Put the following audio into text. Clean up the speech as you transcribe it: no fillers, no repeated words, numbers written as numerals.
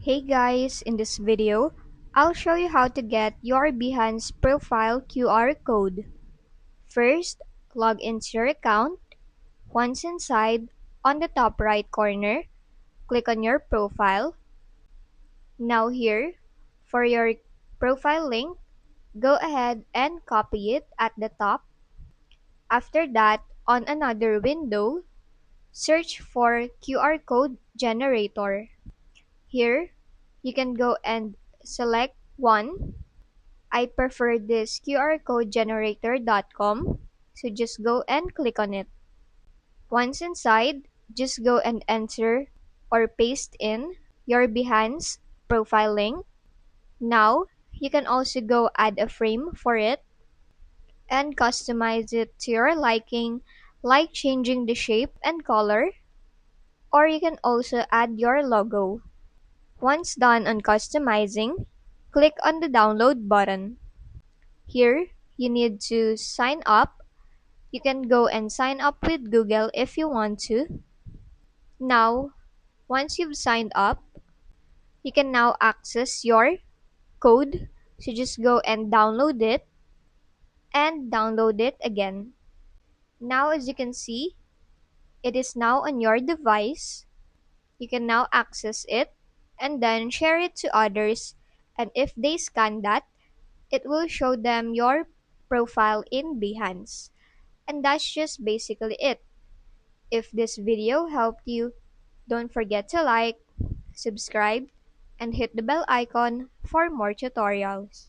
Hey guys, in this video, I'll show you how to get your Behance profile QR code. First, log into your account. Once inside, on the top right corner, click on your profile. Now here, for your profile link, go ahead and copy it at the top. After that, on another window, search for QR code generator. Here, you can go and select one. I prefer this qrcodegenerator.com, so just go and click on it. Once inside, just go and enter or paste in your Behance profile link. Now, you can also go add a frame for it and customize it to your liking, like changing the shape and color, or you can also add your logo. Once done on customizing, click on the download button. Here, you need to sign up. You can go and sign up with Google if you want to. Now, once you've signed up, you can now access your code. So just go and download it and download it again. Now, as you can see, it is now on your device. You can now access it and then share it to others. And if they scan that, it will show them your profile in Behance. And that's just basically it. If this video helped you, don't forget to like, subscribe, and hit the bell icon for more tutorials.